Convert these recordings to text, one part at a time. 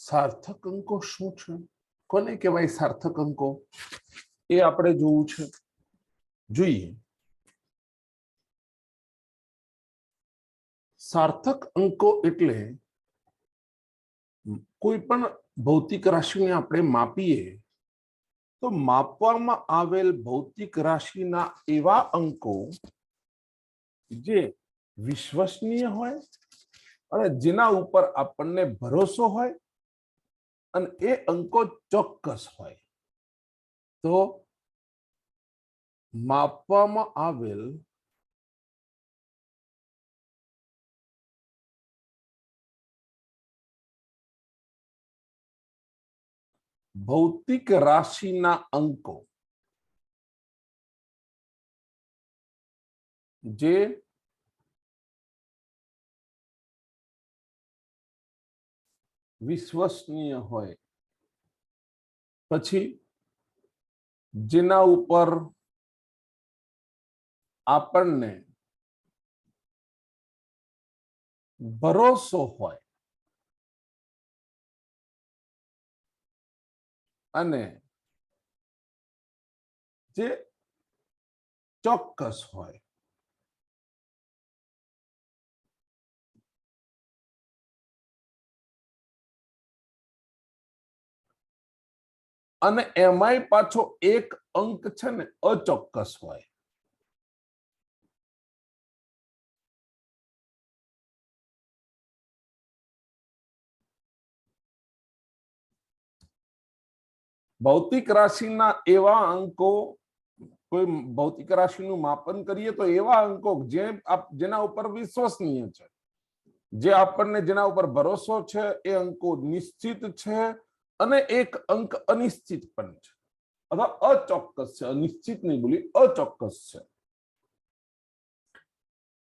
સાર્થક અંકો શું છે, કોને કહેવાય સાર્થક અંકો, એ આપણે જોવું છે. જોઈએ, સાર્થક અંકો એટલે કોઈ પણ ભૌતિક રાશિને આપણે માપીએ તો માપવામાં આવેલ ભૌતિક રાશિના એવા અંકો જે વિશ્વસનીય હોય અને જેના ઉપર આપણને ભરોસો હોય અને એ અંકો ચોક્કસ હોય. તો માપવામાં આવેલ ભૌતિક રાશિના અંકો જે વિશ્વસનીય હોય, પછી જેના ઉપર આપણને ભરોસો હોય અને જે ચોક્કસ હોય. અને એમાંય પાછો એક અંક છે ને અચોક્કસ હોય. ભૌતિક રાશિના એવા અંકો, કોઈ ભૌતિક રાશિનું માપન કરીએ તો એવા અંકો જેના ઉપર વિશ્વસનીય છે, જે આપણને જેના ઉપર ભરોસો છે, એ અંકો નિશ્ચિત છે અને એક અંક અનિશ્ચિત પણ છે અથવા અચોક્કસ છે. અનિશ્ચિત નહીં બોલી, અચોક્કસ છે.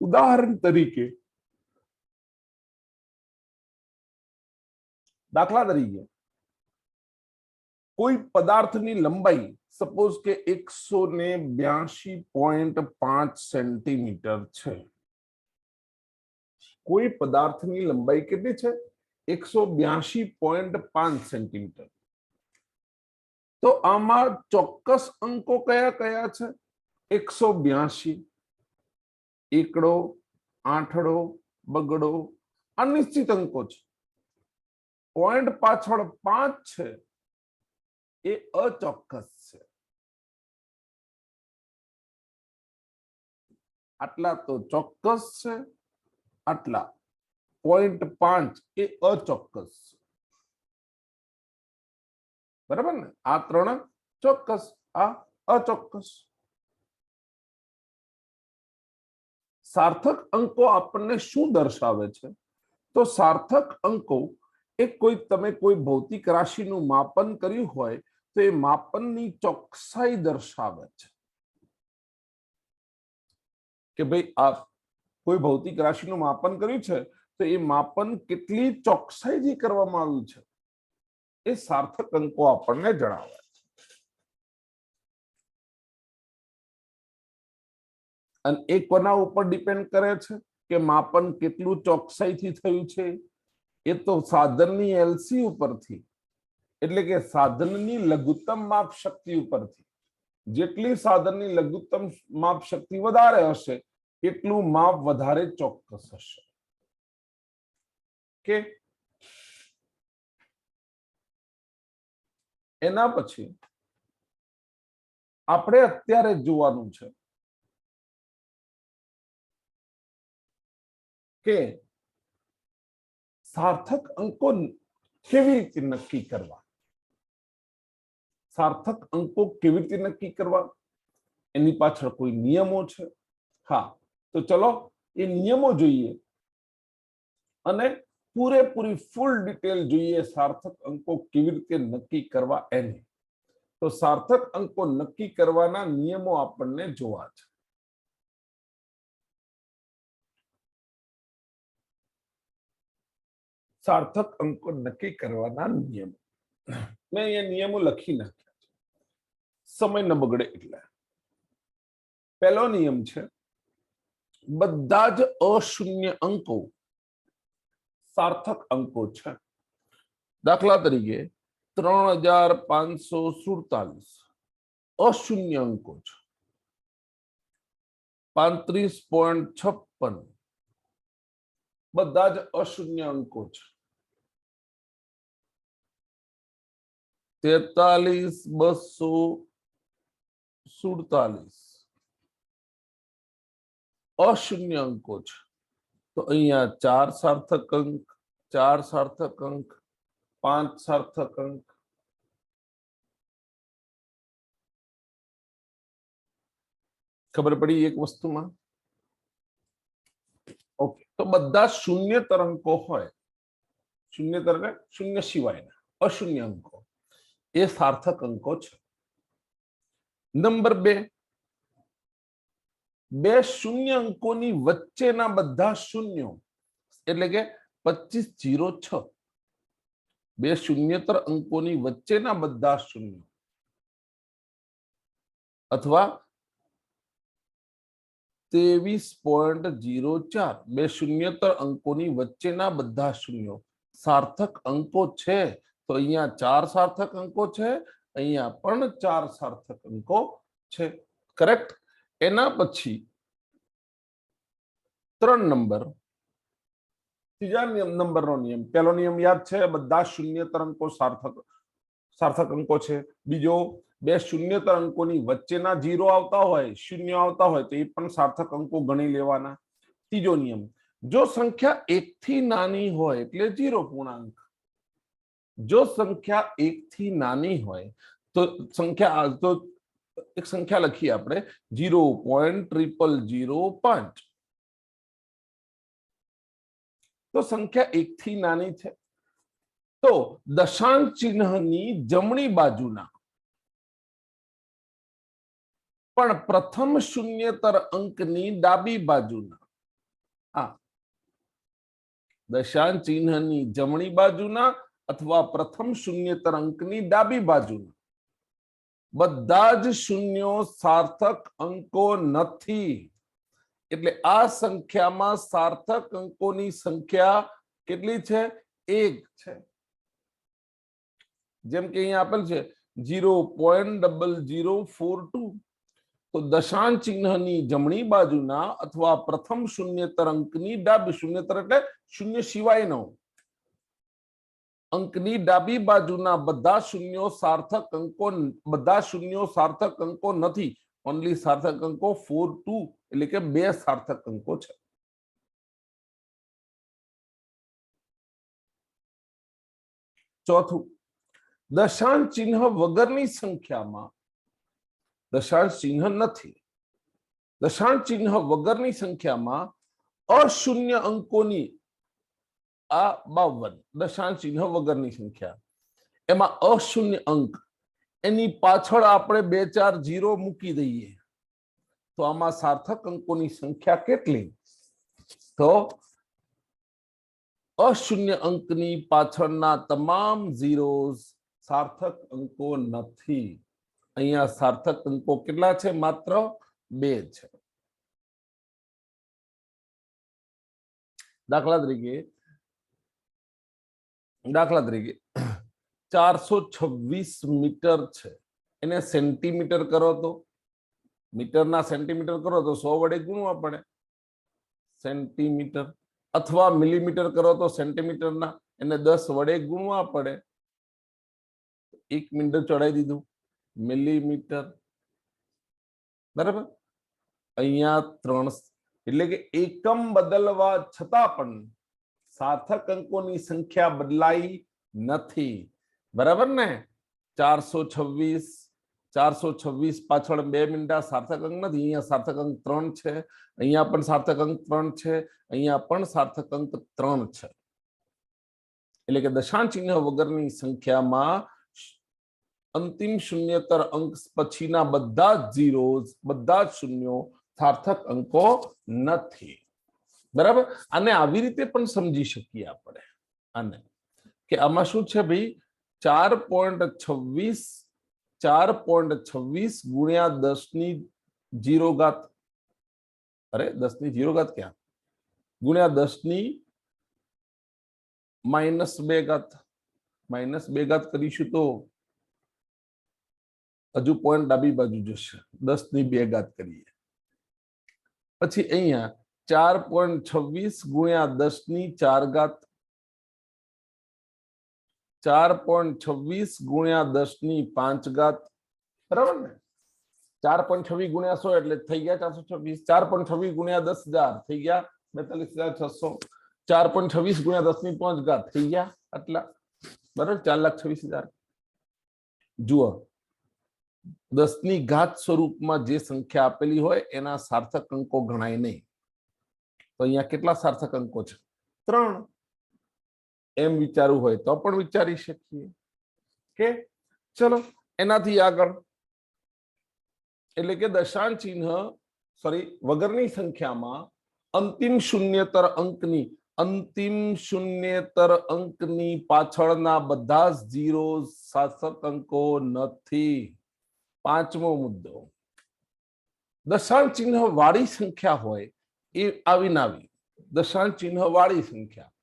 ઉદાહરણ તરીકે, દાખલા તરીકે કોઈ પદાર્થની લંબાઈ સપોઝ કે 182.5 સેન્ટીમીટર છે. કોઈ પદાર્થની લંબાઈ કેટલી છે? 182.5 સેન્ટીમીટર. તો આમાં ચોક્કસ અંકો કયા કયા છે? 182, એકડો, આઠડો, બગડો, અનિશ્ચિત અંકો છે. પોઈન્ટ પાછળ 5 છે એ અચોક્કસ છે. આટલા તો ચોક્કસ છે, આટલા 0.5 એ અચોક્કસ છે. બરાબર ને? આ ત્રણ ચોક્કસ, આ અચોક્કસ. સાર્થક અંકો આપણને શું દર્શાવે છે? તો સાર્થક અંકો એ તમે કોઈ ભૌતિક રાશિનું માપન કર્યું હોય તો એ માપનની ચોકસાઈ દર્શાવે છે કે ભાઈ આ કોઈ ભૌતિક રાશિનું માપન કર્યું છે તો એ માપન કેટલી ચોકસાઈથી કરવામાં આવ્યું છે એ સાર્થક અંકો આપણને જણાવે છે. અને એ કોના ઉપર ડિપેન્ડ કરે છે કે માપન કેટલું ચોકસાઈથી થયું છે? એ તો સાધનની એલસી ઉપરથી, એટલે કે સાધનની લઘુત્તમ માપ શક્તિ ઉપરથી. જેટલી સાધનની લઘુત્તમ માપ શક્તિ વધારે હશે એટલું માપ વધારે ચોક્કસ હશે. કે એના પછી આપણે અત્યારે જોવાનું છે કે સાર્થક અંકો કેવી રીતે નક્કી કરવા. સાર્થક અંકો કેવી રીતે નક્કી કરવા એની પાછળ કોઈ નિયમો છે? હા, તો ચલો એ નિયમો જોઈએ અને પૂરેપૂરી ફૂલ ડિટેલ જોઈએ સાર્થક અંકો કેવી રીતે નક્કી કરવા એની. તો સાર્થક અંકો નક્કી કરવાના નિયમો આપણને જોવા છે. સાર્થક અંકો નક્કી કરવાના નિયમો મેં અહીંયા નિયમો લખી નાખ્યા છે, સમય ન બગડે એટલે. પહેલો નિયમ છે, બધા જ અશૂન્ય અંકો સાર્થક અંકો છે. દાખલા તરીકે 3547 અશૂન્ય અંકો છે. 35.56 બધા જ અશૂન્ય અંકો છે. 43247 અશૂન્ય અંકો છે. તો અહીંયા 4 સાર્થક અંક, 4 સાર્થક અંક, 5 સાર્થક અંક. ખબર પડી એક વસ્તુમાં? ઓકે, તો બધા શૂન્યતર અંકો હોય, શૂન્યતર એટલે શૂન્ય સિવાયના અશૂન્ય અંકો, એ સાર્થક અંકો છે. નંબર 2, બે શૂન્ય અંકોની વચ્ચેના બધા શૂન્યો એટલે કે 2506. બે શૂન્યતર અંકોની વચ્ચેના બધા શૂન્યો અથવા 23.04 બે શૂન્યતર અંકોની વચ્ચેના બધા શૂન્યો સાર્થક અંકો છે. તો અહીંયા 4 સાર્થક અંકો છે, અહીંયા પણ 4 સાર્થક અંકો છે. કરેક્ટ. એના પછી 3 નંબર, ત્રીજા નંબરનો નિયમ. પહેલો નિયમ યાદ છે, બધા શૂન્યતર અંકો સાર્થક અંકો છે. બીજો, બે શૂન્યતર અંકોની વચ્ચેના 0 આવતા હોય, શૂન્ય આવતા હોય તો એ પણ સાર્થક અંકો ગણી લેવાના. ત્રીજો નિયમ, જો સંખ્યા 1 થી નાની હોય એટલે 0 પૂર્ણાંક. જો સંખ્યા 1 થી નાની હોય તો એક સંખ્યા લખીએ આપણે 0.0005. તો સંખ્યા 1 થી નાની છે તો દશાંશ ચિહ્નની જમણી બાજુના પણ પ્રથમ શૂન્યતર અંકની ડાબી બાજુના, દશાંશ ચિહ્નની જમણી બાજુના અથવા પ્રથમ શૂન્યતર અંકની ડાબી બાજુના બધા જ શૂન્યો સાર્થક અંકો નથી. એટલે આ સંખ્યામાં સાર્થક અંકોની સંખ્યા કેટલી છે? 1 છે. જેમ કે અહીંયા આપેલ છે 0.0042. તો દશાંશ ચિહ્નની જમણી બાજુના અથવા પ્રથમ શૂન્યતર અંકની ડાબી, શૂન્યતર એટલે શૂન્ય સિવાયનો અંકની ડાબી બાજુના બધા શૂન્યો સાર્થક અંકો નથી. ઓનલી સાર્થક અંકો 42 એટલે કે 2 સાર્થક અંકો છે. ચોથું, દશાંશ ચિહ્ન વગરની સંખ્યામાં, દશાંશ ચિહ્ન નથી, દશાંશ ચિહ્ન વગરની સંખ્યામાં અશૂન્ય અંકોની, આ 52 દશાંશ ચિહ્ન વગરની સંખ્યા, એમાં અશૂન્ય અંક, એની પાછળ આપણે 2 4 0 મૂકી દઈએ તો આમાં સાર્થક અંકોની સંખ્યા કેટલી? તો અશૂન્ય અંકની પાછળના તમામ ઝીરોઝ સાર્થક અંકો નથી. અહીંયા સાર્થક અંકો કેટલા છે? માત્ર 2 છે. દાખલા તરીકે 426 મીટર છે, એને સેન્ટીમીટર કરો તો, મીટરના સેન્ટીમીટર કરો તો 100 વડે ગુણવા પડે સેન્ટીમીટર, અથવા મિલીમીટર કરો તો સેન્ટીમીટરના એને 10 વડે ગુણવા પડે. 1 મીટર ચડાવી દીધું, મિલીમીટર. બરાબર. અહીંયા 3 એટલે કે એકમ બદલવા છતાં પણ સાર્થક અંકોની સંખ્યા બદલાઈ નથી. બરાબર ને? 426 પાછળ 2 મિનિટા સાર્થક અંક નથી. અહીંયા સાર્થક અંક 3 છે, અહીંયા પણ સાર્થક અંક 3 છે, અહીંયા પણ સાર્થક અંક 3 છે. એટલે કે દશાંશ ચિહ્ન વગરની સંખ્યામાં અંતિમ શૂન્યતર અંક પછીના બધા જ ઝીરોઝ, બધા જ શૂન્યો સાર્થક અંકો નથી. બરાબર. આને આવી રીતે પણ સમજી શકીએ આપણે, આને કે આમાં શું છે ભાઈ, 4.26 ગુણ્યા 10 ઘાત, અરે 10 ઘાત ક્યાં, ગુણ્યા 10 -2 ઘાત, -2 કરીશું તો હજુ પોઈન્ટ ડાબી બાજુ જશે, 10⁻2 કરીએ પછી અહીંયા 4.26 ગુણ્યા 10⁴ 4.26 ગુણ્યા 10⁵ બરાબર ને 4.26 ગુણ્યા 100 એટલે થઈ ગયા 426, 4.26 ગુણ્યા 10,000 થઈ ગયા 42,600, 4.26 ગુણ્યા 10⁵ થઈ ગયા આટલા બરાબર 4,26,000। જુઓ 10⁻ સ્વરૂપમાં જે સંખ્યા આપેલી હોય એના સાર્થક અંકો ગણાય નહીં, તો અહીંયા કેટલા સાર્થક અંકો છે? 3। એમ વિચારવું હોય તો પણ વિચારી શકીએ કે ચલો એનાથી આગળ એટલે કે દશાંશ ચિહ્ન વગરની સંખ્યામાં અંતિમ શૂન્યેતર અંકની પાછળના બધા જ 0 સાર્થક અંકો નથી। 5મો મુદ્દો, દશાંશ ચિહ્ન વાળી સંખ્યા હોય એ આવી ના આવી, દશાંશ ચિહ્ન વાળી સંખ્યા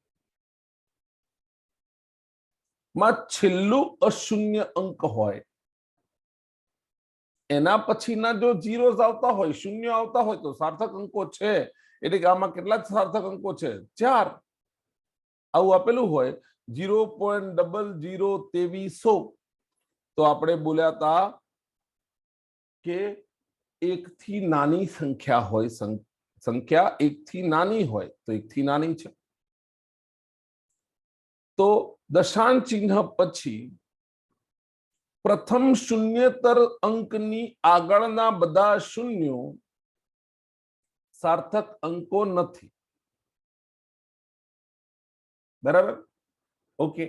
માં છેલ્લું અશૂન્ય અંક હોય એના પછીના જો 0 આવતા હોય, શૂન્ય આવતા હોય તો સાર્થક અંકો છે। એટલે કે આમાં કેટલા સાર્થક અંકો છે? 4। આવું આપેલું હોય 0.002300 તો આપણે બોલ્યા હતા કે 1 થી નાની સંખ્યા હોય, સંખ્યા 1 થી નાની હોય તો 1 થી નાની છે। તો દશાંશ ચિહ્ન પછી પ્રથમ શૂન્યેતર અંકની આગળના બધા શૂન્યો સાર્થક અંકો નથી, બરાબર? ઓકે,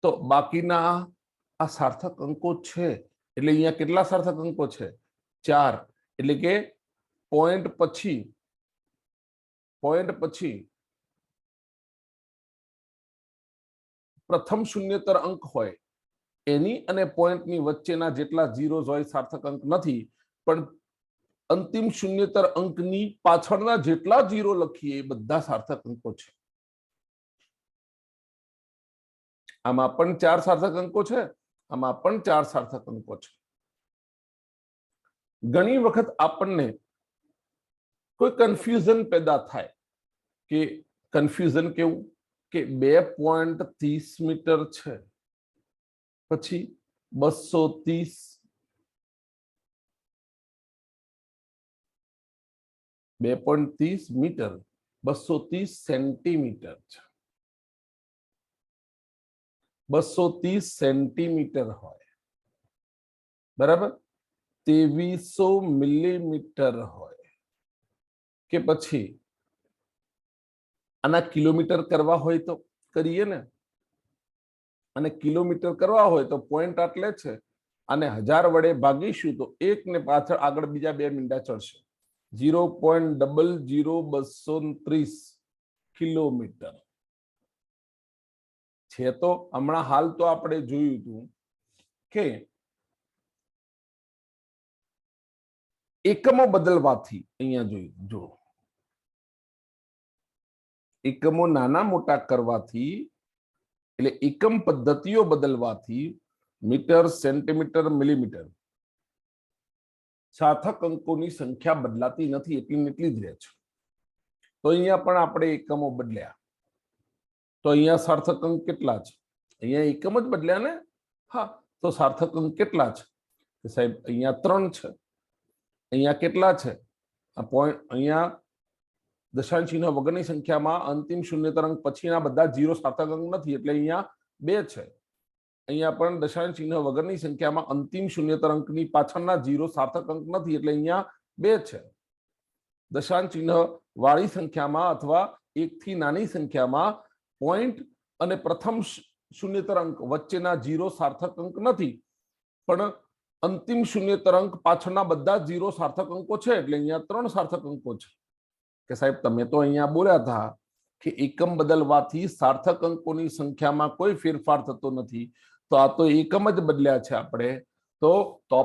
તો બાકીના આ સાર્થક અંકો છે એટલે અહીંયા કેટલા સાર્થક અંકો છે? 4। એટલે કે પોઈન્ટ પછી પ્રથમ શૂન્યેતર અંક હોય એની અને પોઈન્ટની વચ્ચેના જેટલા 0 હોય સાર્થક અંક નથી, પણ અંતિમ શૂન્યેતર અંકની પાછળના જેટલા 0 લખીએ એ બધા સાર્થક અંકો છે। આમાં પણ 4 સાર્થક અંકો છે, આમાં પણ 4 સાર્થક અંકો છે। ઘણી વખત આપણને કોઈ કન્ફ્યુઝન પેદા થાય કે કન્ફ્યુઝન કેવું કે 2.30 મીટર છે, પછી 230 2.30 મીટર 230 સેન્ટીમીટર છે, 230 સેન્ટીમીટર હોય બરાબર, 2300 મિલીમીટર હોય કે પછી આના કિલોમીટર કરવા હોય તો કરીએ ને, અને કિલોમીટર કરવા હોય તો પોઈન્ટ આટલે છે અને 1000 વડે ભાગીશું તો એક ને પાછળ આગળ બીજા 2 મીંડા ચડશે, 0.00230 કિલોમીટર છે। તો હમણાં હાલ તો આપણે જોયું હતું કે એકમો બદલવાથી અહીંયા જોયું જો એકમો નાના મોટા કરવાથી એટલે એકમ પદ્ધતિઓ બદલવાથી મીટર, સેન્ટીમીટર, મિલીમીટર સાર્થક અંકોની સંખ્યા બદલાતી નથી, એટલી જ રહે છે। તો અહીંયા પણ આપણે એકમો બદલ્યા તો અહીંયા સાર્થક અંક કેટલા છે? અહીંયા એકમ જ બદલ્યા ને, હા, તો સાર્થક અંક કેટલા છે? સાહેબ અહીંયા 3 છે, અહીંયા કેટલા છે? આ પોઈન્ટ અહીંયા દશાંશ ચિહ્ન વગરની સંખ્યામાં અંતિમ શૂન્યેતર અંક પછીના બધા 0 સાર્થક અંક નથી એટલે અહીંયા 2 છે। અહીંયા પણ દશાંશ ચિહ્ન વગરની સંખ્યામાં અંતિમ શૂન્યેતર અંકની પાછળના 0 સાર્થક અંક નથી એટલે અહીંયા 2 છે। દશાંશ ચિહ્ન વાળી સંખ્યામાં અથવા 1 થી નાની સંખ્યામાં પોઈન્ટ અને પ્રથમ શૂન્યેતર અંક વચ્ચેના 0 સાર્થક અંક નથી, પણ અંતિમ શૂન્યેતર અંક પાછળના બધા 0 સાર્થક અંકો છે એટલે અહીંયા 3 સાર્થક અંકો છે। કે સાહેબ તમે તો અહીંયા બોલ્યા હતા કે એકમ બદલવાથી સાર્થક અંકોની સંખ્યામાં કોઈ ફેરફાર થતો નથી, તો આ તો એકમ જ બદલ્યા છે આપણે, તો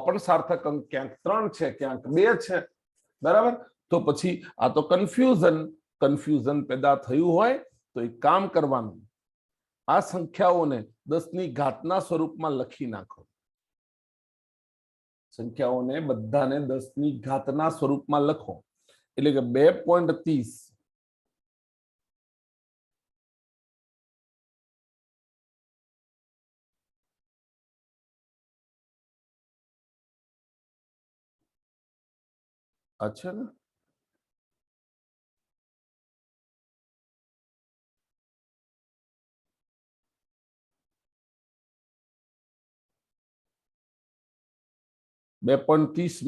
પણ સાર્થક અંક ક્યાંક 3 છે, ક્યાંક 2 છે, બરાબર? તો પછી આ તો કન્ફ્યુઝન પેદા થયું હોય તો એક કામ કરવાનું, આ સંખ્યાઓને 10 ની ઘાતના સ્વરૂપમાં લખી નાખો. સંખ્યાઓને બધાને 10 ની ઘાતના સ્વરૂપમાં લખો એટલે કે 2.30 अच्छा ना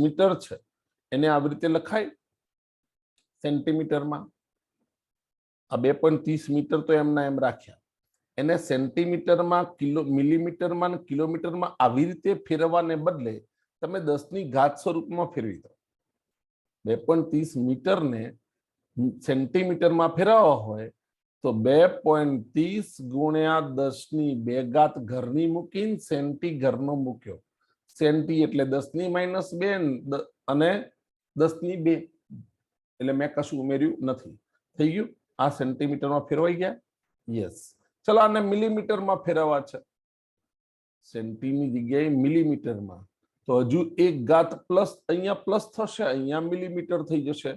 मीटर है એને આવી રીતે લખાય સેન્ટીમીટરમાં. આ 2.30 મીટર તો એમના એમ રાખ્યા, એને સેન્ટીમીટરમાં, મિલીમીટરમાં અને કિલોમીટરમાં આવી રીતે ફેરવવાને બદલે તમે 10 ની ઘાત સ્વરૂપમાં ફેરવી દો. 2.30 મીટરને સેન્ટીમીટરમાં ફેરવવા હોય તો 2.30 ગુણ્યા 10 ની 2 ઘાત ઘરની મૂકીને સેન્ટી ઘરનો મૂક્યો. સેન્ટી એટલે 10 ની -2 અને 10 ની 2 એટલે મેં કશું ઉમેર્યું નથી. થઈ ગયું? આ સેન્ટીમીટરમાં ફેરવાઈ ગયા. યસ. ચલો આને મિલીમીટરમાં ફેરવવા છે, સેન્ટીની જગ્યાએ મિલીમીટરમાં, તો હજુ 1 ઘાત પ્લસ, અહીંયા પ્લસ થશે, અહીંયા મિલીમીટર થઈ જશે.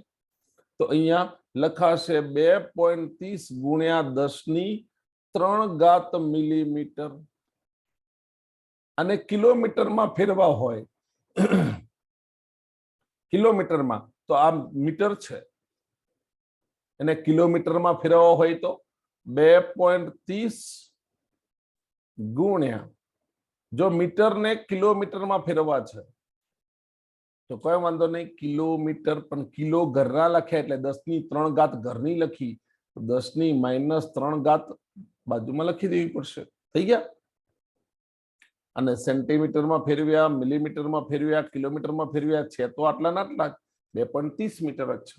તો અહીંયા લખાશે 2.30 ગુણ્યા 10 ની 3 ઘાત મિલીમીટર. અને કિલોમીટરમાં ફેરવા હોય કિલોમીટરમાં તો આ મીટર છે, એને કિલોમીટરમાં ફેરવવા હોય તો 2.30 ગુણ્યા, જો મીટરને કિલોમીટરમાં ફેરવવા છે તો કોઈ વાંધો નહીં, કિલોમીટર, પણ કિલો ઘરના લખ્યા એટલે 10 ની 3 ઘાત ઘરની લખી, 10 ની -3 ઘાત બાજુમાં લખી દેવી પડશે. થઈ ગયા? અને સેન્ટીમીટરમાં ફેરવ્યા, મિલીમીટરમાં ફેરવ્યા, કિલોમીટરમાં ફેરવ્યા, છે તો આટલા ના આટલા 2.30 મીટર જ છે.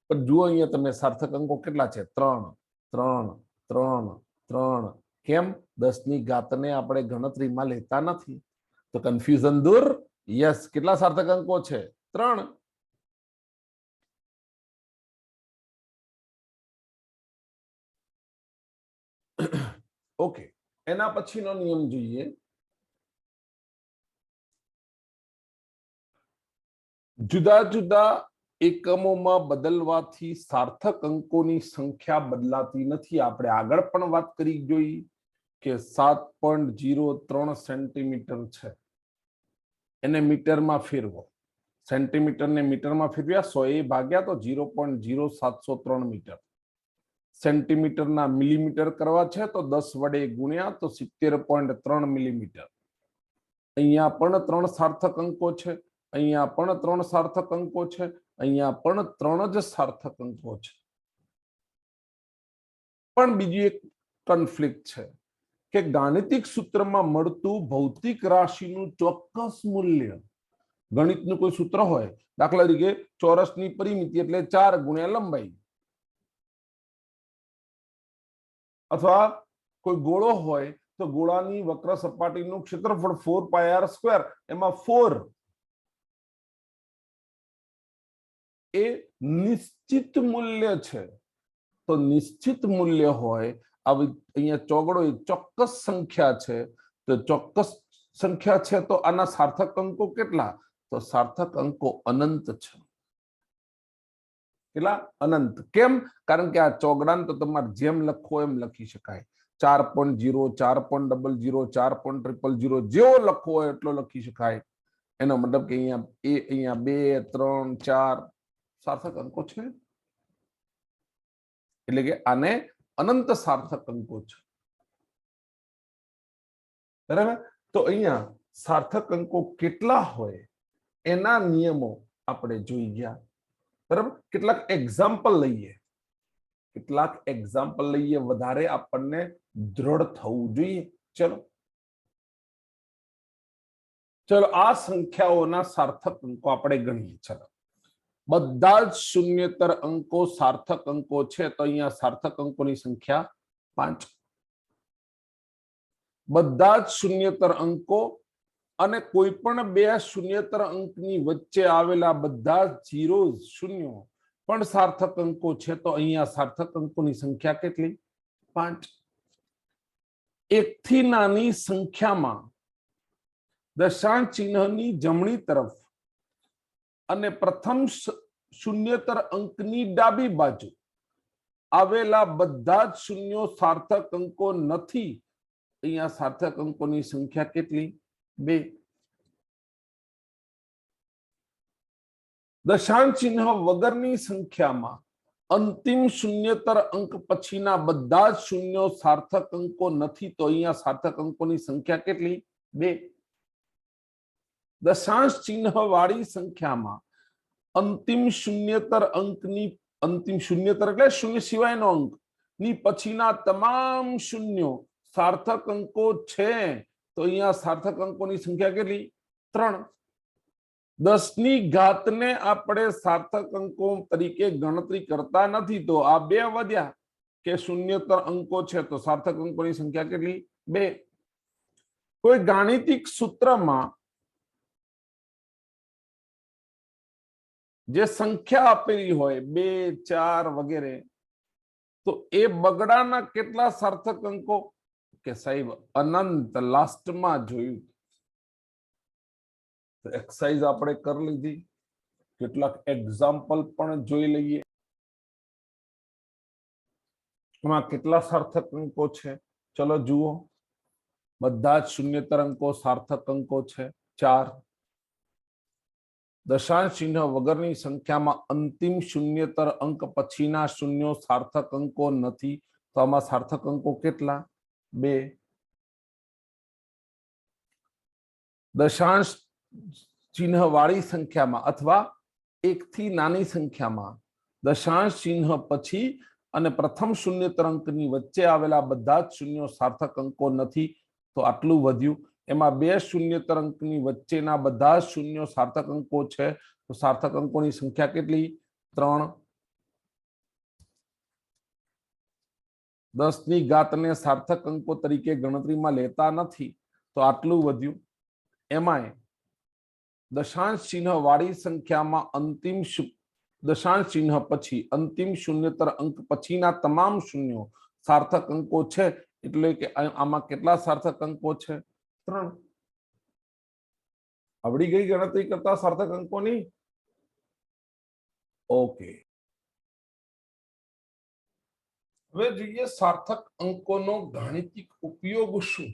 પણ જુઓ અહીંયા તમે સાર્થક અંકો કેટલા છે? 3 3 3 3. કેમ? 10 ની ઘાતને આપણે ગણતરીમાં લેતા નથી, તો કન્ફ્યુઝન દૂર. યસ. કેટલા સાર્થક અંકો છે? 3. ઓકે, એના પછીનો નિયમ જોઈએ. જુદા જુદા એકમોમાં બદલવાથી સાર્થક અંકોની સંખ્યા બદલાતી નથી. આપણે આગળ પણ વાત કરી જોઈ કે 7.03 સેન્ટીમીટર છે, એને મીટરમાં ફેરવો. સેન્ટીમીટરને મીટરમાં ફેરવ્યા, 100 ભાગ્યા તો 0.0703 મીટર. સેન્ટીમીટરના મિલીમીટર કરવા છે તો 10 વડે ગુણ્યા તો 70.3 મિલીમીટર. અહીંયા પણ 3 સાર્થક અંકો છે, અહીંયા પણ 3 સાર્થક અંકો છે, અહીંયા પણ 3 જ સાર્થક અંકો છે. પણ બીજી એક કન્ફ્લિક્ટ છે કે ગાણિતિક સૂત્રમાં મળતું ભૌતિક રાશિનું ચોક્કસ મૂલ્ય, ગણિતનું કોઈ સૂત્ર હોય, દાખલા તરીકે ચોરસની પરિમિતિ એટલે 4 ગુણ્યા લંબાઈ, અથવા કોઈ ગોળો હોય તો ગોળાની વક્ર સપાટીનું ક્ષેત્રફળ 4πr², એમાં 4 એ નિશ્ચિત મૂલ્ય છે. તો નિશ્ચિત મૂલ્ય હોય, અહીંયા ચોગડો એ ચોક્કસ સંખ્યા છે, તો ચોક્કસ સંખ્યા છે તો આના સાર્થક અંકો કેટલા? તો સાર્થક અંકો અનંત છે. કેટલા? અનંત. કેમ? કારણ કે આ ચોગડાને તો તમારે જેમ લખો એમ લખી શકાય. 4.0, 4.00, 4.000 જેવો લખવો હોય એટલો લખી શકાય. એનો મતલબ કે અહીંયા 2, 3, 4 સાર્થક અંકો છે, એટલે કે આને અનંત સાર્થક અંકો છે. બરાબર? તો અહીંયા સાર્થક અંકો કેટલા હોય એના નિયમો આપણે જોઈ ગયા. બરાબર? કેટલાક એક્ઝામ્પલ લઈએ, વધારે આપણને દ્રઢ થવું જોઈએ. ચલો આ સંખ્યાઓના સાર્થક અંકો આપણે ગણીએ. ચલો, બધા જ શૂન્યતર અંકો સાર્થક અંકો છે, તો અહીંયા સાર્થક અંકોની સંખ્યા 5. બધા જ શૂન્યતર અંકો અને કોઈ પણ બે શૂન્યતર અંકની વચ્ચે આવેલા બધા ઝીરો, શૂન્યો પણ સાર્થક અંકો છે, તો અહીંયા સાર્થક અંકોની સંખ્યા કેટલી? 5. एक थी नानी संख्या में दशांश चिन्हनी जमणी तरफ अने प्रथम शून्यतर अंकनी डाबी बाजू आवेला बधा ज शून्यो सार्थक अंको नथी। अहींया सार्थक अंकोनी संख्या केटली? 2। दशांश चिन्ह वगरनी संख्या में अंतिम शून्यतर अंक पछीना बधा ज शून्यो सार्थक अंको नथी, तो अहींया सार्थक अंकोनी संख्या केटली? 2। दशांश चिन्ह वाળી संख्या में अंतिम शून्यतर अंकनी अंतिम शून्यतर એટલે શૂન્ય સિવાયનો અંક ની પછીના તમામ શૂન્યો સાર્થક અંકો છે, તો અહીંયા સાર્થક અંકોની સંખ્યા કેટલી? 3। 10 ની ઘાતને આપણે સાર્થક અંકો તરીકે ગણતરી કરતા નથી, તો આ 2 વધ્યા કે શૂન્યતર અંકો છે, તો સાર્થક અંકોની સંખ્યા કેટલી? 2। કોઈ ગાણિતિક સૂત્રમાં जे संख्या आपेली होय 2, 4 वगैरह, तो ए बगड़ाना केटला सार्थक अंको? के साहेब अनंत। लास्ट में जोयुं तो एक्सरसाइज आपणे कर लीधी, केटलाक एग्जाम्पल पण जोई लईए। एमां केटला सार्थक अंको छे? चलो जुओ, बधा ज शून्यतर अंको सार्थक अंको छे 4। दशांश चिन्ह वगरनी संख्या में अंतिम शून्यतर अंक पछीना शून्यो सार्थक अंको नथी, तो आमां सार्थक अंको केटला? 2। दशांश चिन्ह वाળી संख्या में अथवा एक थी नानी संख्या में दशांश चिन्ह पछी अने प्रथम शून्यतर अंकनी वच्चे आवेला बधा ज शून्यो सार्थक अंको नथी, तो आटलुं वध्युं। एमां 2 शून्यतर अंकनी वच्चेना बधा शून्यो सार्थक अंको छे, तो सार्थक अंकोनी संख्या केटली? 3। 10 ની ઘાતને સાર્થક અંકો તરીકે ગણતરીમાં લેતા નથી, તો આટલું વધ્યું। એમાંય દશાંશ ચિહ્ન વાળી સંખ્યામાં અંતિમ દશાંશ ચિહ્ન પછી અંતિમ શૂન્યતર અંક પછીના તમામ શૂન્યો સાર્થક અંકો છે, એટલે કે આમાં કેટલા સાર્થક અંકો છે? 3। આવડી ગઈ ગણતરી કરતા સાર્થક અંકોની? ઓકે, હવે જોઈએ સાર્થક અંકોનો ગાણિતિક ઉપયોગ શું?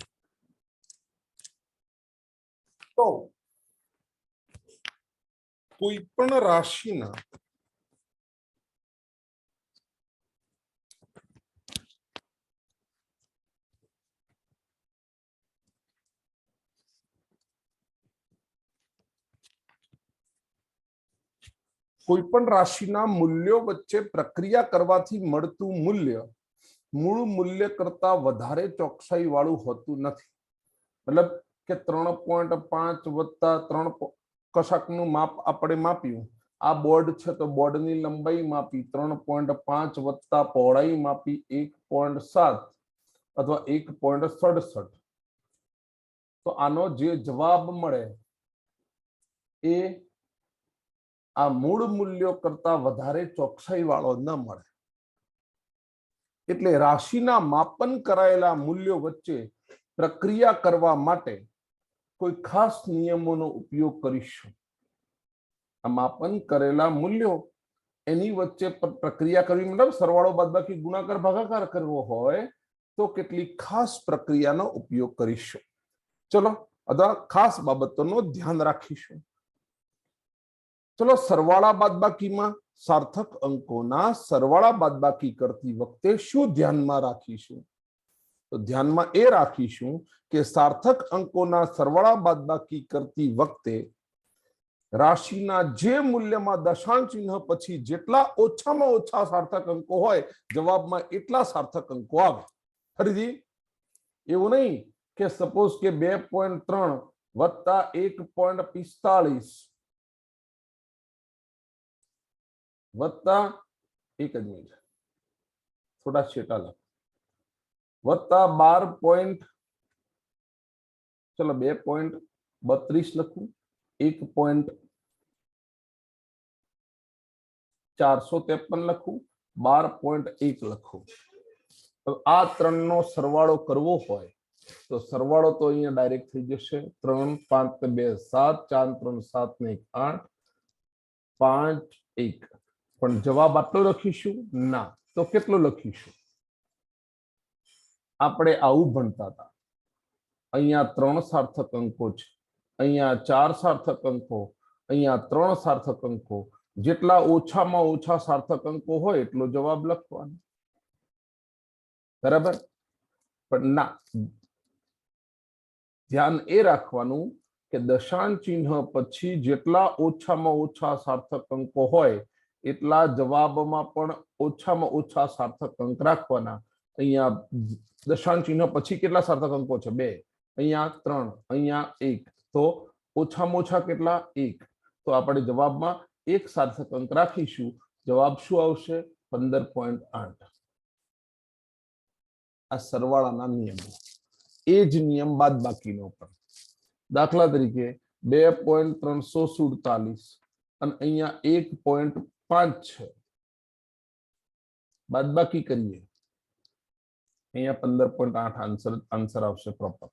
તો કોઈ પણ રાશિના कोईपण राशिना मूल्यों वच्चे प्रक्रिया करवाथी मळतुं मूल्य मूळ मूल्य करता वधारे चोकसाई वाळुं होतुं नथी। मतलब के 3.5 वत्ता 3 कशाकनुं माप आपणे माप्युं, आ बोर्ड छे तो बोर्डनी लंबाई मापी 3.5 वत्ता पहोळाई मापी 1.7 अथवा 1.67, तो आनो जे जवाब मळे ए आ मूळ मूल्यों करता वधारे चोकसाई वाळो न मळे। એટલે રાશિના માપન કરાયેલા મૂલ્યો વચ્ચે પ્રક્રિયા કરવા માટે કોઈ ખાસ નિયમોનો ઉપયોગ કરીશું। આ માપન કરેલા મૂલ્યો એની વચ્ચે પ્રક્રિયા કરવી, મતલબ સરવાળો બાદબાકી ગુણાકાર ભાગાકાર કરવો હોય તો કેટલીક ખાસ પ્રક્રિયાનો ઉપયોગ કરીશું। ચલો અથવા ખાસ બાબતોનો ध्यान રાખીશું। चलो सरवाळा बादबाकी में सार्थक अंकोना सरवाळा बादबाकी करती वखते शुं ध्यान में राखीशुं? तो ध्यान में ए राखीशुं के सार्थक अंकोना सरवाळा बादबाकी करती वखते राशिना जे मूल्य में दशांश चिन्ह पछी जेटला ओछामां ओछा सार्थक अंको होय जवाब में एटला सार्थक अंको आवे। फरीथी एवुं नहीं के सपोज के 2.3 वत्ता 1.45 वत्ता 1 मिनट थोड़ा छेटा लग वत्ता 12 चलो 2.32 लखू 1.453 लखू 12.1 लखू। तो आ 3 नो सरवाळो करवो होय તો સરવાળો તો અહીંયા ડાયરેક્ટ થઈ જશે 3 5 2 7 4 3 7 ને 1 8 5 1 પણ જવાબ આટલો લખીશું ના તો કેટલો લખીશું આપણે આવું ભણતા હતા અહીંયા 3 સાર્થક અંકો છે અહીંયા 4 સાર્થક અંકો અહીંયા 3 સાર્થક અંકો જેટલા ઓછામાં ઓછા સાર્થક અંકો હોય એટલો જવાબ લખવાનો બરાબર પણ ના ધ્યાન એ રાખવાનું કે દશાંશ ચિહ્ન પછી જેટલા ઓછામાં ઓછા સાર્થક અંકો હોય એટલા જવાબમાં પણ ઓછામાં ઓછા સાર્થક અંક રાખવાના અહીંયા દશાંશ ચિહ્ન પછી કેટલા સાર્થક અંકો છે 2 અહીંયા 3 અહીંયા 1 તો ઓછામાં ઓછા કેટલા 1 તો આપણે જવાબમાં એક સાર્થક અંક રાખીશું જવાબ શું આવશે 15.8 આ સરવાળાના નિયમો એ જ નિયમ બાદબાકીનો પણ દાખલા તરીકે 2.347 અને અહીંયા 1.5 છે બાદબાકી કરીએ અહીંયા 15.8 આન્સર આવશે પ્રોપર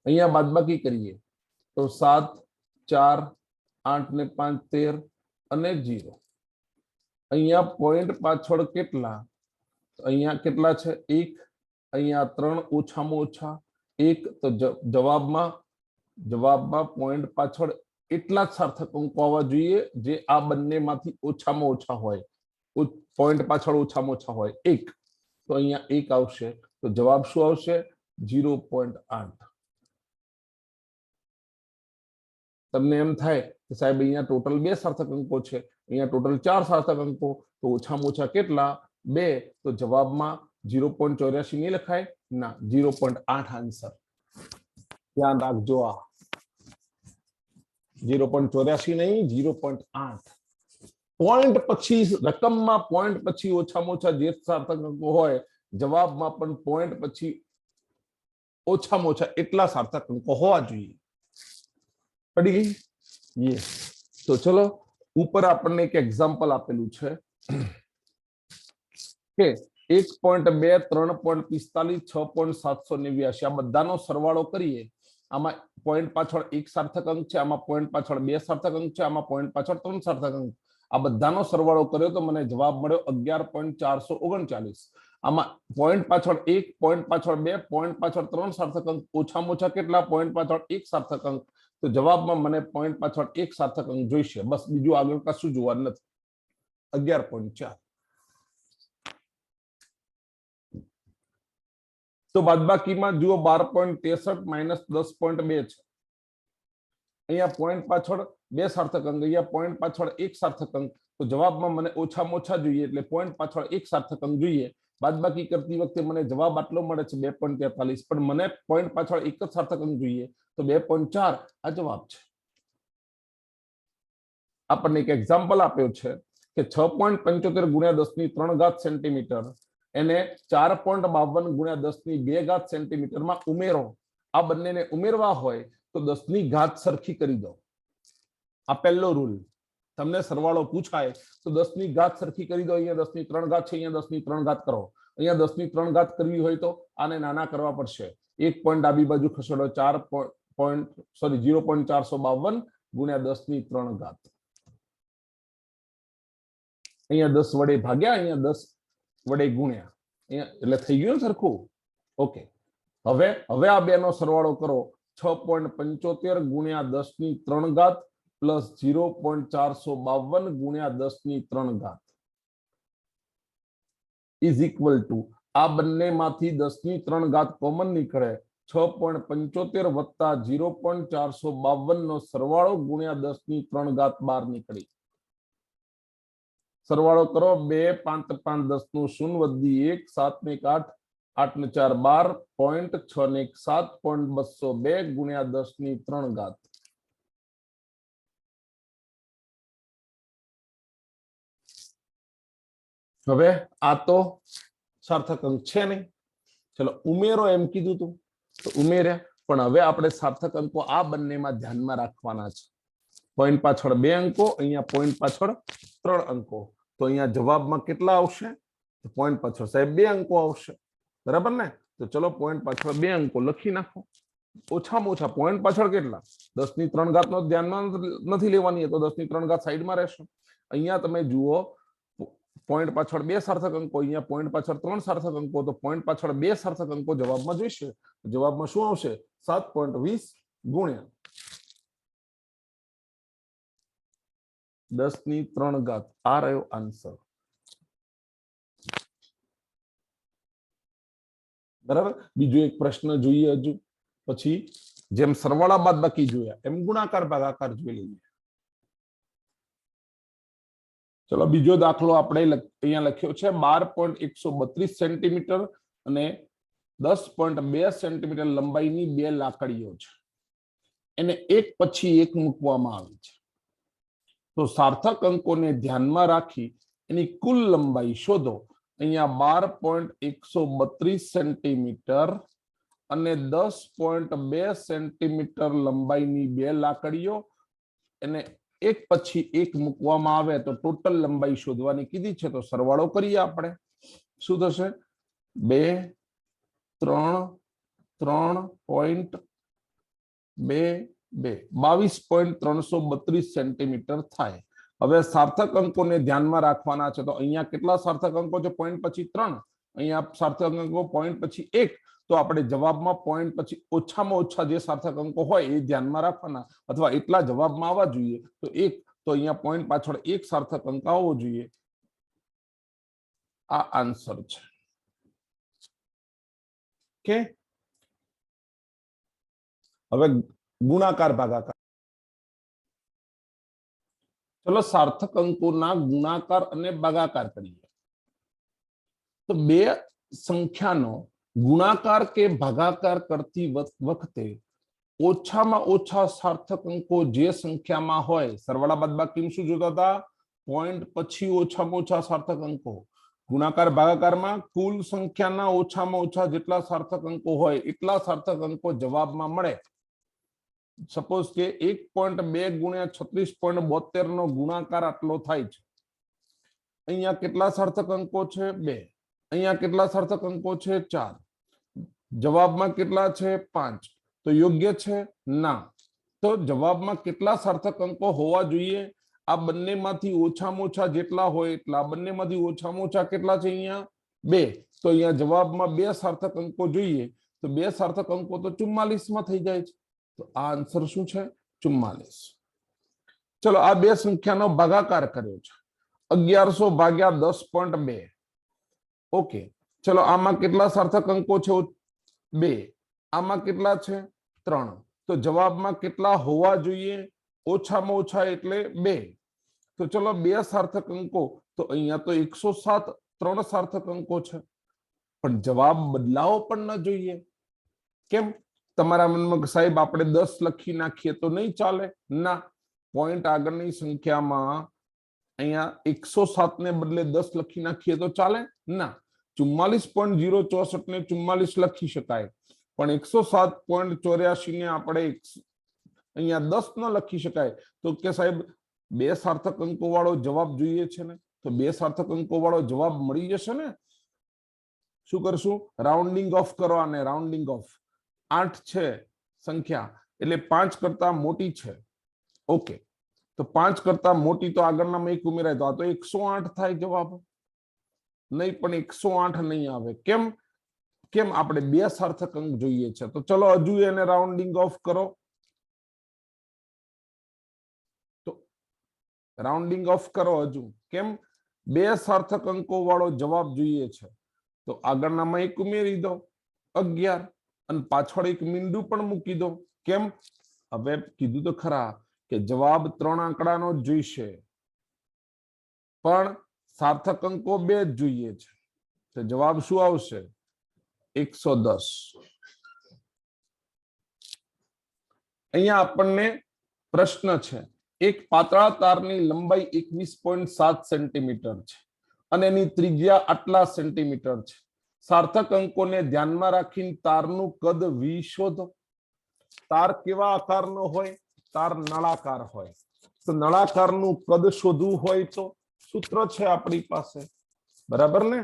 અહીંયા બાદબાકી કરીએ તો 7 4 8 ને 5 13 અને 0 અહીંયા પોઈન્ટ પાછળ કેટલા અહીંયા કેટલા છે 1 અહીંયા 3 ઓછામાં ઓછા 1 તો જવાબમાં પોઈન્ટ પાછળ એટલા જ સાર્થક અંકો આવવા જોઈએ જે આ બંનેમાંથી ઓછામાં ઓછા હોય પોઈન્ટ પાછળ ઓછામાં ઓછા હોય 1 તો અહીંયા 1 આવશે તો જવાબ શું આવશે 0.8 તમને એમ થાય કે સાહેબ અહીંયા ટોટલ 2 સાર્થક અંકો છે અહીંયા ટોટલ 4 સાર્થક અંકો તો ઓછામાં ઓછા કેટલા 2 તો જવાબમાં 0.84 નહીં લખાય ના 0.8 આન્સર ધ્યાન રાખજો આ 0.84 નહીં 0.8 પોઈન્ટ પછી રકમમાં પોઈન્ટ પછી ઓછામાં ઓછા જે સાર્થક અંકો હોય જવાબમાં પણ પોઈન્ટ પછી ઓછામાં ઓછા એટલા સાર્થક અંકો હોવા જોઈએ પડી ગઈ યસ તો ચલો ઉપર આપણને એક એક્ઝામ્પલ આપેલું છે કે 1.2 3.45 6.789 આ બધાનો સરવાળો કરીએ આમાં પોઈન્ટ પાછળ એક સાર્થક અંક છે આમાં પોઈન્ટ પાછળ 2 સાર્થક અંક છે આમાં પોઈન્ટ પાછળ 3 સાર્થક અંક આ બધાનો સરવાળો કર્યો તો મને જવાબ મળ્યો 11.439 આમાં પોઈન્ટ પાછળ 1 પોઈન્ટ પાછળ 2 પોઈન્ટ પાછળ 3 સાર્થક અંક ઓછામાં ઓછા કેટલા પોઈન્ટ પાછળ એક સાર્થક અંક તો જવાબમાં મને પોઈન્ટ પાછળ એક સાર્થક અંક જોઈશે બસ બીજું આગળ કશું જોવાનું નથી 11.4 તો બાદબાકીમાં જુઓ 12.63 માઇનસ 10.2 છે અહીંયા પોઈન્ટ પાછળ 2 સાર્થક અંક અહીંયા પોઈન્ટ પાછળ એક સાર્થક અંક તો જવાબમાં મને ઓછામાં ઓછા જોઈએ એટલે પોઈન્ટ પાછળ એક સાર્થક અંક જોઈએ બાદબાકી કરતી વખતે મને જવાબ આટલો મળે છે 2.43 પણ મને પોઈન્ટ પાછળ એક જ સાર્થક અંક જોઈએ તો 2.4 આ જવાબ છે આપણને એક એક્ઝામ્પલ આપ્યો છે કે 6.75 ગુણ્યા 10 ની 3 ઘાત સેન્ટીમીટર એને 4.52 ગુણ્યા 10 ની 2 ઘાત સેન્ટીમીટર માં ઉમેરો આ બંનેને ઉમેરવા હોય તો 10 ની ઘાત સરખી કરી દો આ પહેલો રૂલ તમને સરવાળો પૂછાય તો 10 ની ઘાત સરખી કરી દો અહીંયા 10 ની 3 ઘાત છે અહીંયા 10 ની 3 ઘાત કરો અહીંયા 10 ની 3 ઘાત કરવી હોય તો આને નાના કરવા પડશે એક પોઈન્ટ ડાબી બાજુ ખસેડો 0.452 ગુણ્યા 10 ની 3 ઘાત અહીંયા 10 વડે ભાગ્યા અહીંયા 10 વડે ગુણ્યા અહીંયા એટલે થઈ ગયું સરખું ઓકે હવે આ બેનો સરવાળો કરો 6.75 ગુણ્યા 10 ની 3 ઘાત પ્લસ 0.452 ગુણ્યા 10 ની 3 ઘાત ઇઝ ઇક્વલ ટુ આ બંનેમાંથી 10 ની 3 ઘાત કોમન નીકળે 6.75 વત્તા 0.452 નો સરવાળો ગુણ્યા 10 ની 3 ઘાત 12 નીકળી સરવાળો કરો 2 5 5 10 નું 0 વધી 1 7 ને 8 8 ને 4 12 પોઈન્ટ 6 ને 7.202 ગુણ્યા 10 ની 3 ઘાત હવે આ તો સાર્થક અંક છે નહીં ચલો ઉમેરો એમ કીધું તું તો ઉમેર્યા પણ હવે આપણે સાર્થક અંકો આ બંનેમાં ધ્યાનમાં રાખવાના છે પોઈન્ટ પાછળ 2 અંકો અહીંયા પોઈન્ટ પાછળ 3 અંકો તો અહીંયા જવાબમાં કેટલા આવશે પોઈન્ટ પાછળ સાહેબ 2 અંકો આવશે બરાબર ને તો ચલો પોઈન્ટ પાછળ 2 અંકો લખી નાખો. ઓછામાં ઓછા પોઈન્ટ પાછળ કેટલા 10 ની 3 ઘાત નો ધ્યાનમાં નથી લેવાની, તો 10 ની 3 ઘાત સાઈડમાં રહેશે. અહીંયા તમે જુઓ પોઈન્ટ પાછળ 2 સાર્થક અંકો, અહીંયા પોઈન્ટ પાછળ 3 સાર્થક અંકો, તો પોઈન્ટ પાછળ 2 સાર્થક અંકો જવાબમાં જોઈશે. જવાબમાં શું આવશે? 7.20 ગુણ્યા 10 ની 3 ઘાત. આ રહ્યો આન્સર. બરાબર. બીજો એક પ્રશ્ન જોઈએ હજુ, પછી જેમ સરવાળા બાદબાકી જોયા એમ ગુણાકાર ભાગાકાર જોઈ લઈએ. ચલો બીજો દાખલો આપણે અહીંયા લખ્યો છે 12.132 સેન્ટીમીટર અને 10.2 સેન્ટીમીટર લંબાઈની 2 લાકડીઓ છે, એને એક પછી એક મૂકવામાં આવી છે. તો સાર્થક અંકોને ધ્યાનમાં રાખી એની કુલ લંબાઈ શોધો. અહીંયા 12.132 સેન્ટીમીટર અને 10.2 સેન્ટીમીટર લંબાઈની 2 લાકડીઓ, એને એક પછી એક મૂકવામાં આવે તો ટોટલ લંબાઈ શોધવાની કીધી છે. તો સરવાળો કરીએ આપણે. શું થશે? 2 3 3.2 22.332 સેન્ટીમીટર થાય. હવે સાર્થક અંકોને ધ્યાનમાં રાખવાના છે. તો અહીંયા કેટલા સાર્થક અંકો છે? પોઈન્ટ પછી 3, અહીંયા સાર્થક અંકો પોઈન્ટ પછી 1. તો આપણે જવાબમાં પોઈન્ટ પછી ઓછામાં ઓછા જે સાર્થક અંકો હોય એ ધ્યાનમાં રાખવાના, અથવા એટલા જવાબમાં આવવા જોઈએ. તો 1, તો અહીંયા પોઈન્ટ પાછળ 1 સાર્થક અંક આવવો જોઈએ. આ આન્સર છે. ઓકે, હવે ગુણાકાર ભાગાકાર. ચલો સાર્થક અંકોના ગુણાકાર અને ભાગાકાર કરીએ. તો બે સંખ્યાનો ગુણાકાર કે ભાગાકાર કરતી વખતે ઓછામાં ઓછા સાર્થક અંકો જે સંખ્યામાં હોય, સરવાળા બાદબાકી શું જોતા હતા? પોઈન્ટ પછી ઓછામાં ઓછા સાર્થક અંકો. ગુણાકાર ભાગાકારમાં કુલ સંખ્યાના ઓછામાં ઓછા જેટલા સાર્થક અંકો હોય એટલા સાર્થક અંકો જવાબમાં મળે. સપોઝ કે 1.2 ગુણ્યા 36.72 નો ગુણાકાર આટલો થાય છે. અહીંયા કેટલા સાર્થક અંકો છે? 2. અહીંયા કેટલા સાર્થક અંકો છે? 4. જવાબમાં કેટલા છે? 5. તો યોગ્ય છે? ના. તો જવાબમાં કેટલા સાર્થક અંકો હોવા જોઈએ? આ બંનેમાંથી ઓછામાં ઓછા જેટલા હોય એટલા. બંનેમાંથી ઓછામાં ઓછા કેટલા છે? અહીંયા 2. તો અહીંયા જવાબમાં 2 સાર્થક અંકો જોઈએ. તો 2 સાર્થક અંકો તો 44 માં થઈ જાય છે. તો આ આન્સર શું છે? 44. ચલો આ બે સંખ્યાનો ભાગાકાર કર્યો છે. 1100 ભાગ્યા 10.2. ઓકે, ચલો આમાં કેટલા સાર્થક અંકો છે? 2. આમાં કેટલા છે? 3. તો જવાબમાં કેટલા હોવા જોઈએ? ઓછામાં ઓછા એટલે 2. તો ચલો 2 સાર્થક અંકો, તો અહીંયા તો 107 3 સાર્થક અંકો છે. પણ જવાબ બદલાવો પણ ન જોઈએ. કેમ? તમારા મનમાં સાહેબ આપણે 10 લખી નાખીએ તો નહીં ચાલે? ના. પોઈન્ટ આગળની સંખ્યામાં અહીંયા 107 ને બદલે 10 લખી નાખીએ તો ચાલે? ના. 44.064 ને 44 લખી શકાય, પણ 107.84 ને આપણે અહીંયા 10 ન લખી શકાય. તો કે સાહેબ 2 સાર્થક અંકો વાળો જવાબ જોઈએ છે ને, તો 2 સાર્થક અંકો વાળો જવાબ મળી જશે ને. શું કરશું? રાઉન્ડિંગ ઓફ કરવાને. Rounding of. 8 છે સંખ્યા, એટલે 5 કરતા મોટી છે. ઓકે, તો 5 કરતા મોટી તો આગળનામાં 1 ઉમેરાય, તો આ તો 108 થાય જવાબ. નહીં, પણ 108 નહીં આવે. કેમ? કેમ? આપણે 2 સાર્થક અંક જોઈએ છે. તો ચલો હજુ એને રાઉન્ડિંગ ઓફ કરો. તો રાઉન્ડિંગ ઓફ કરો હજુ. કેમ? 2 સાર્થક અંકો વાળો જવાબ જોઈએ છે. તો આગળનામાં 1 ઉમેરી દો, 11, અને પાછળ એક મીંડું પણ મૂકી દો. કેમ? હવે કીધું તો ખરા કે જવાબ 3 આંકડાનો જ જોઈશે, પણ સાર્થક અંકો 2 જ જોઈએ છે. તો જવાબ શું આવશે? 110. અહીંયા આપણને પ્રશ્ન છે, એક પાતળા તારની લંબાઈ 21.7 સેન્ટીમીટર છે અને એની ત્રિજ્યા આટલા સેન્ટીમીટર છે. સાર્થક અંકોને ધ્યાનમાં રાખીને તારનું કદ V શોધો. તાર કેવા આકારનો હોય? તાર નળાકાર હોય. તો નળાકારનું કદ શોધવું હોય તો સૂત્ર છે આપણી પાસે, બરાબર ને?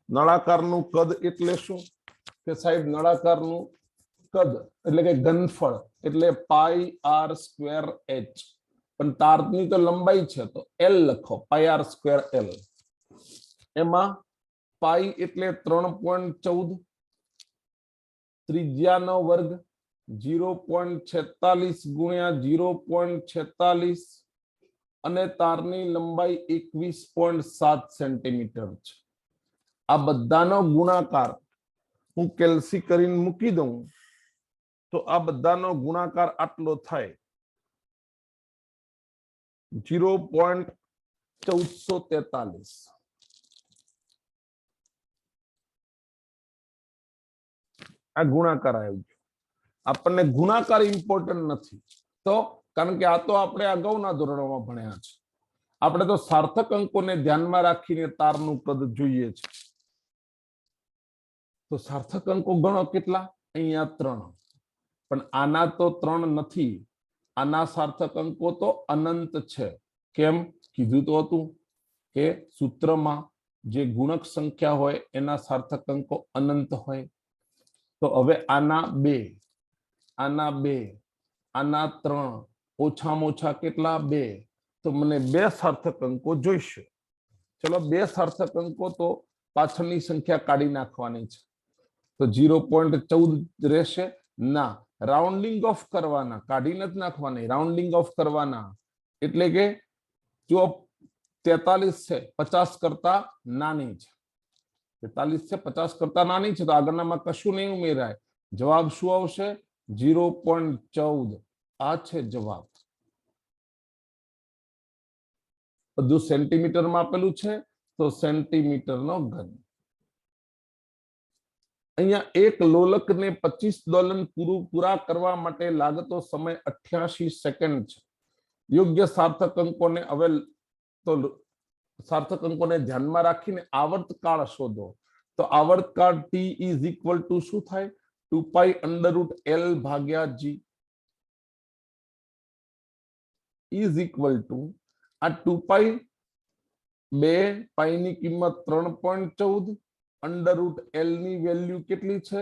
નળાકારનું કદ એટલે શું? કે સાહેબ નળાકારનું કદ એટલે કે ઘનફળ એટલે પાઈ આર સ્ક્વેર એચ, પણ તારની તો લંબાઈ છે તો એલ લખો, પાઈ આર સ્ક્વેર એલ. એમાં પાઈ એટલે 3.14, ત્રિજ્યાનો વર્ગ 0.46 ગુણ્યા 0.46 અને તારની લંબાઈ 21.7 સેન્ટીમીટર છે. આ બધાનો ગુણાકાર હું કેલ્સી કરીને મૂકી દઉં તો આ બધાનો ગુણાકાર આટલો થાય 0.1443. આ ગુણાકાર આવ્યો. આપણને ગુણાકાર ઇમ્પોર્ટન્ટ નથી તો કારણ કે આ તો આપણે અગાઉના ધોરણોમાં ભણ્યા છે. આપણે તો સાર્થક અંકોને ધ્યાનમાં રાખીને તારનું કદ જોઈએ છે. તો સાર્થક અંકો ગણો કેટલા? અહીંયા 3, પણ આના તો 3 નથી. આના સાર્થક અંકો તો અનંત છે. કેમ? કીધું તો હતું કે સૂત્રમાં જે ગુણક સંખ્યા હોય એના સાર્થક અંકો અનંત હોય. તો હવે આના 2, આના 2, આના 3, ઓછામાં ઓછા કેટલા? 2. તો મને 2 સાર્થક અંકો જોઈશે. ચલો 2 સાર્થક અંકો તો પાછળની સંખ્યા કાઢી નાખવાની છે. તો 0.14 રહેશે ના, રાઉન્ડિંગ ઓફ કરવાના, કાઢી નથી નાખવાની, રાઉન્ડિંગ ઓફ કરવાના. એટલે કે જો 43 છે 50 કરતા નાની છે, 43 છે 50 કરતા નાની છે તો આગળનામાં કશું નહીં ઉમેરાય. જવાબ શું આવશે? 0.14. આ છે જવાબ. બધું સેન્ટીમીટરમાં આપેલું છે તો સેન્ટીમીટરનો ઘન. અહીંયા એક લોલકને 25 દોલન પૂરા કરવા માટે લાગતો સમય 88 સેકન્ડ છે. યોગ્ય સાર્થક અંકોને હવે તો સાર્થક અંકોને ધ્યાનમાં રાખીને આવર્તકાળ શોધો. તો આવર્તકાળ t ઇઝ ઇક્વલ ટુ શું થાય? 2 પાઈ √L ભાગ્યા g ઇઝ ઇક્વલ ટુ આ 2 પાઈ 2 પાઈ ની કિંમત 3.14, √L ની વેલ્યુ કેટલી છે?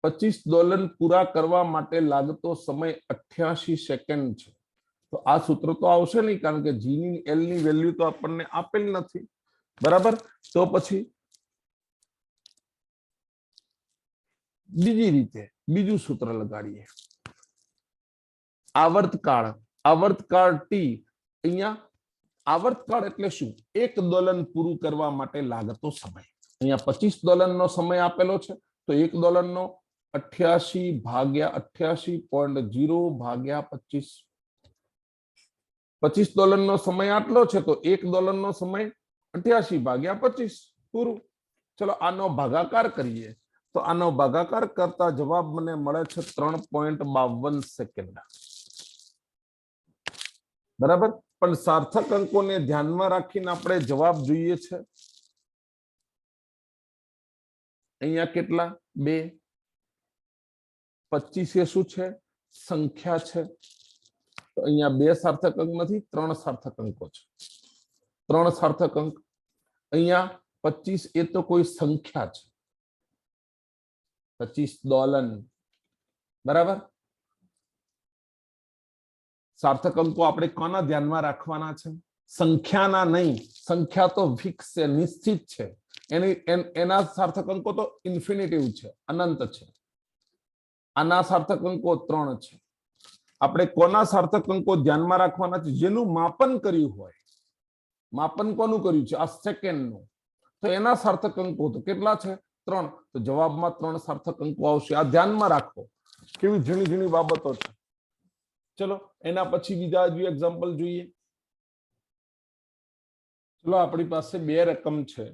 25 દોલન પૂરા કરવા માટે લાગતો સમય 88 સેકન્ડ છે. તો આ સૂત્ર તો આવશે નહીં કારણ કે જી ની એલ ની વેલ્યુ તો આપણને આપેલ નથી. બરાબર. તો પછી બીજી રીતે બીજું સૂત્ર લગાડીએ. આવર્તકાળ, આવર્તકાળ ટી. અહીંયા આવર્તકાળ એટલે શું? એક દોલન પૂરું કરવા માટે લાગતો સમય. અહીંયા 25 દોલનનો સમય આપેલો છે તો એક દોલનનો 88 ભાગ્યા 88.0 ભાગ્યા 25. 25 દોલનનો સમય આટલો છે તો એક દોલનનો સમય 88 ભાગ્યા 25 પૂરું. ચલો આનો ભાગાકાર કરીએ તો આનો ભાગાકાર કરતા જવાબ મને મળે છે 3.52 સેકન્ડ. બરાબર. પણ સાર્થક અંકોને ધ્યાનમાં રાખીને આપણે જવાબ જોઈએ છે. અહીંયા કેટલા? 2. 25 એ શું છે? સંખ્યા છે. તો અહીંયા 2 સાર્થક અંક નથી, 3 સાર્થક અંકો છે. 3 સાર્થક અંક. અહીંયા 25 એ તો કોઈ સંખ્યા છે. 25 દોલન. બરાબર. સાર્થક અંકો આપણે કોના ધ્યાનમાં રાખવાના છે? સંખ્યાના નહીં. સંખ્યા તો ફિક્સ છે, નિશ્ચિત છે. એના સાર્થક અંકો તો ઇન્ફિનિટિવ છે, અનંત છે. આના સાર્થક અંકો 3 છે. આપણે કોના સાર્થક અંકો ધ્યાનમાં રાખવાના છે? જેનું માપન કર્યું હોય. માપન કોનું કર્યું છે? આ સેકન્ડનું. તો એના સાર્થક અંકો તો કેટલા છે? 3. તો જવાબમાં 3 સાર્થક અંકો આવશે. આ ધ્યાનમાં રાખો. કેવી ઝીણી ઝીણી બાબતો છે. ચલો એના પછી બીજા હજુ એક્ઝામ્પલ જોઈએ. ચલો આપણી પાસે 2 રકમ છે.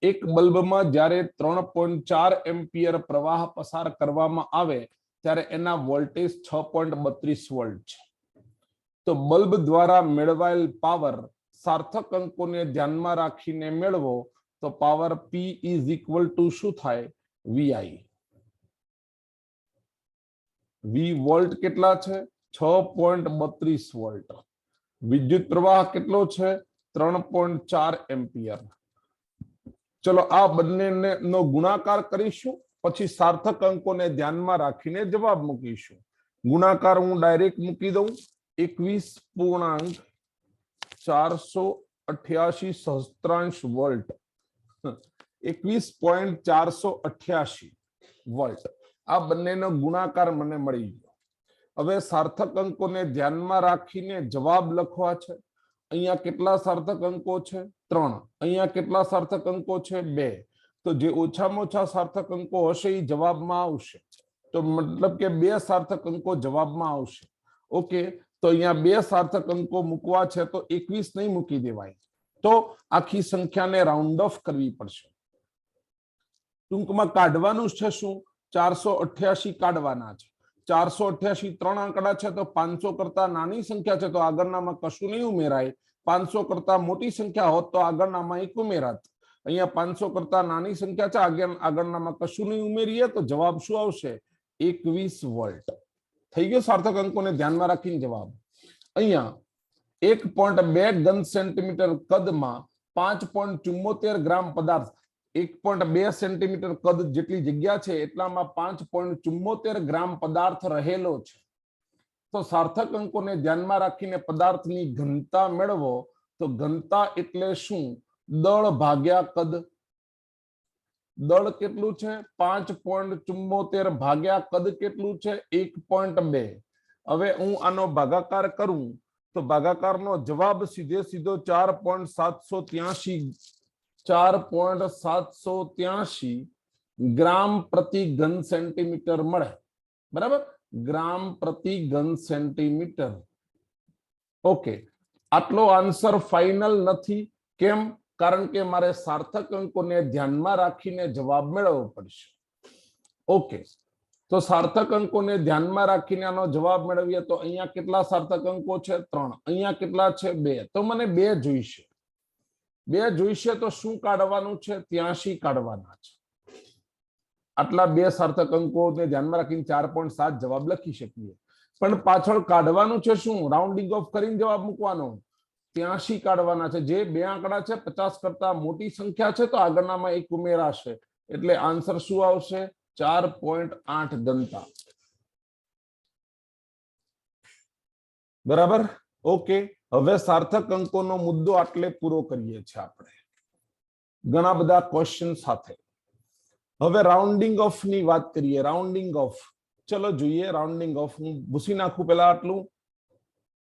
એક બલ્બમાં જ્યારે 3.4 એમ્પિયર પ્રવાહ પસાર કરવામાં આવે ત્યારે એના વોલ્ટેજ 6.32 વોલ્ટ છે. તો બલ્બ દ્વારા મેળવાયેલ પાવર સાર્થક અંકોને ધ્યાનમાં રાખીને મેળવો તો power P is equal to શું થાય? VI. V વોલ્ટ કેટલા છે? 6.32 વોલ્ટ. વિદ્યુત પ્રવાહ કેટલો છે? 3.4 એમ્પિયર. ચલો આ બંનેને નો ગુણાકાર કરીશું, પછી સાર્થક અંકોને ધ્યાનમાં રાખીને જવાબ મૂકીશું. ગુણાકાર હું ડાયરેક્ટ મૂકી દઉં. 21.488 સહસ્ત્રાંશ વોલ્ટ, 21.488 વોલ્ટ. આ બંનેનો ગુણાકાર મને મળી ગયો. હવે સાર્થક અંકોને ધ્યાનમાં રાખીને જવાબ લખવા છે. અહીંયા કેટલા સાર્થક અંકો છે? 3. અહીંયા કેટલા સાર્થક અંકો છે? 2. તો જે ઓછામાં ઓછા સાર્થક અંકો હશે એ જવાબમાં આવશે. તો મતલબ કે 2 સાર્થક અંકો જવાબમાં આવશે. ઓકે, તો અહીંયા 2 સાર્થક અંકો મૂકવા છે તો 21 નહીં મૂકી દેવાય, તો આખી સંખ્યાને રાઉન્ડ ઓફ કરવી પડશે. ટૂંકમાં કાઢવાનું છે શું? 488 કાઢવાના છે. 488 3 આંકડા છે તો 500 કરતા નાની સંખ્યા છે તો આગળનામાં કશું નહીં ઉમેરાય. 500 કરતા મોટી સંખ્યા હોત તો આગળનામાં એક ઉમેરાત. અહીંયા 500 કરતા નાની સંખ્યા છે, આગળનામાં કશું નહીં ઉમેરીએ તો જવાબ શું આવશે? 21 વોલ્ટ. થઈ ગયો સાર્થક અંકોને ધ્યાનમાં રાખીને જવાબ. અહીંયા 1.2 ઘન સેન્ટીમીટર કદમાં 5.74 ગ્રામ પદાર્થ, 1.2 સેન્ટીમીટર કદ જેટલી જગ્યા છે એટલામાં 5.74 ગ્રામ પદાર્થ રહેલો છે. તો સાર્થક અંકોને ધ્યાનમાં રાખીને પદાર્થની ઘનતા મેળવો. તો ઘનતા એટલે શું? દળ ભાગ્યા કદ. દળ કેટલું છે? 5.74 ભાગ્યા કદ કેટલું છે? 1.2. હવે હું આનો ભાગાકાર કરું તો ભાગાકારનો જવાબ સીધે સીધો 4.783 ગ્રામ પ્રતિ ઘન સેન્ટીમીટર મળે. બરાબર, ગ્રામ પ્રતિ ઘન સેન્ટીમીટર. ઓકે, આટલો આન્સર ફાઇનલ નથી. કેમ? કારણ કે મારે સાર્થક અંકોને ધ્યાનમાં રાખીને જવાબ મેળવવો પડશે. ઓકે, તો સાર્થક અંકોને ધ્યાનમાં રાખીને આનો જવાબ મેળવીએ તો અહીંયા કેટલા સાર્થક અંકો છે? 3. અહીંયા કેટલા છે? 2. તો મને 2 જોઈશે. 2 જોઈશે તો શું કાઢવાનું છે? 83 કાઢવાના છે. આટલા 2 સાર્થક અંકોને ધ્યાનમાં રાખીને 4.7 જવાબ લખી શકીએ. પણ પાછળ કાઢવાનું છે શું? રાઉન્ડિંગ ઓફ કરીને જવાબ મૂકવાનો. 83 કાઢવાના છે. જે 2 આંકડા છે 50 કરતા મોટી સંખ્યા છે તો આગળનામાં એક ઉમેરાશે. એટલે આન્સર શું આવશે? 4.8 ઘનતા. બરાબર, ઓકે. હવે સાર્થક અંકોનો મુદ્દો આટલે પૂરો કરીએ છીએ આપણે ઘણા બધા ક્વેશ્ચન સાથે. હવે રાઉન્ડિંગ ઓફ ની વાત કરીએ. રાઉન્ડિંગ ઓફ, ચલો જોઈએ રાઉન્ડિંગ ઓફ. હું ભૂસી નાખું પેલા આટલું.